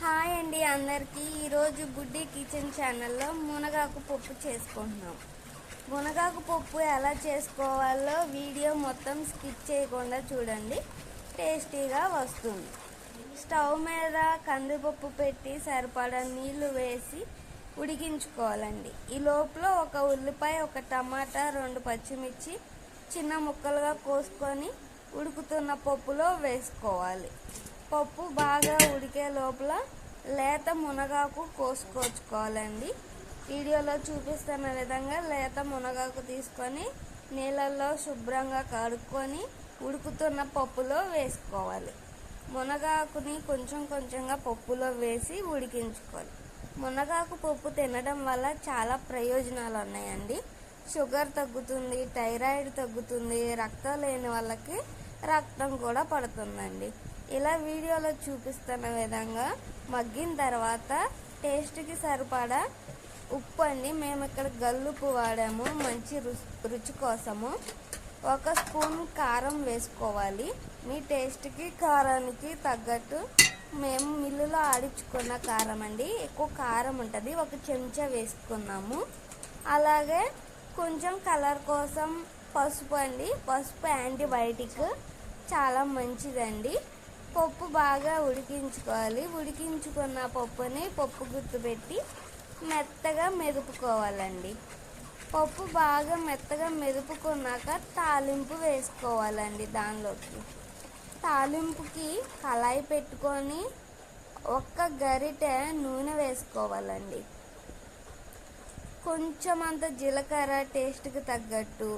Hi అండి అందరికీ. ఈరోజు బుడ్డి కిచెన్ ఛానల్లో మునగాకు పప్పు చేసుకుంటున్నాం. మునగాకు పప్పు ఎలా చేసుకోవాలో వీడియో మొత్తం స్కిప్ చేయకుండా చూడండి, టేస్టీగా వస్తుంది. స్టవ్ మీద కందిపప్పు పెట్టి సరిపడా నీళ్లు వేసి ఉడికించుకోవాలండి. ఈ లోపల ఒక ఉల్లిపాయ, ఒక టమాటా, 2 పచ్చిమిర్చి చిన్న ముక్కలుగా కోసుకొని ఉడుకుతున్న పప్పులో వేసుకోవాలి. పప్పు బాగా ఉడికే లోపల లేత మునగాకు కోసుకొచ్చుకోవాలండి. వీడియోలో చూపిస్తున్న విధంగా లేత మునగాకు తీసుకొని నీళ్ళల్లో శుభ్రంగా కడుక్కొని ఉడుకుతున్న పప్పులో వేసుకోవాలి. మునగాకుని కొంచెం కొంచెంగా పప్పులో వేసి ఉడికించుకోవాలి. మునగాకు పప్పు తినడం వల్ల చాలా ప్రయోజనాలు ఉన్నాయండి. షుగర్ తగ్గుతుంది, థైరాయిడ్ తగ్గుతుంది, రక్తం లేని వాళ్ళకి రక్తం కూడా పడుతుందండి. ఇలా వీడియోలో చూపిస్తున్న విధంగా మగ్గిన తర్వాత టేస్ట్కి సరిపడా ఉప్పు అండి, మేము ఇక్కడ గల్లుప్పు వాడాము మంచి రుచి కోసము. 1 స్పూన్ కారం వేసుకోవాలి. మీ టేస్ట్కి కారానికి తగ్గట్టు. మేము మిల్లులో ఆడించుకున్న కారం అండి, ఎక్కువ కారం ఉంటుంది, 1 చెంచా వేసుకున్నాము. అలాగే కొంచెం కలర్ కోసం పసుపు అండి. పసుపు యాంటీబయాటిక్, చాలా మంచిదండి. పప్పు బాగా ఉడికించుకోవాలి. ఉడికించుకున్న పప్పుని పప్పు గుత్తు పెట్టి మెత్తగా మెదుపుకోవాలండి. పప్పు బాగా మెత్తగా మెదుపుకున్నాక తాలింపు వేసుకోవాలండి. దానిలోకి తాలింపుకి కళాయి పెట్టుకొని 1 గరిటె నూనె వేసుకోవాలండి. కొంచెం అంత జీలకర్ర, టేస్ట్కి తగ్గట్టు.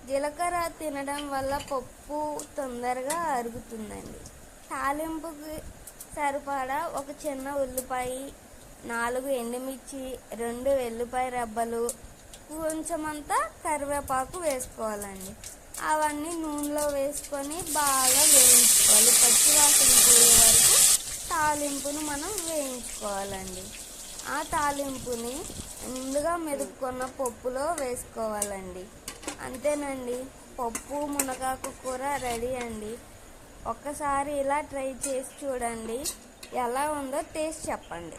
జీలకర్ర తినడం వల్ల పప్పు తొందరగా అరుగుతుందండి. తాలింపుకి సరిపడా 1 చిన్న ఉల్లిపాయ, 4 ఎండుమిర్చి, 2 వెల్లుల్లిపాయ రెబ్బలు, కొంచెమంతా కరివేపాకు వేసుకోవాలండి. అవన్నీ నూనెలో వేసుకొని బాగా వేయించుకోవాలి. పచ్చివాసన పోయే వరకు తాలింపును మనం వేయించుకోవాలండి. ఆ తాలింపుని ముందుగా మెదుపుకున్న పప్పులో వేసుకోవాలండి. అంతేనండి, పప్పు మునగాకు కూర రెడీ అండి. ఒక్కసారి ఇలా ట్రై చేసి చూడండి, ఎలా ఉందో టేస్ట్ చెప్పండి.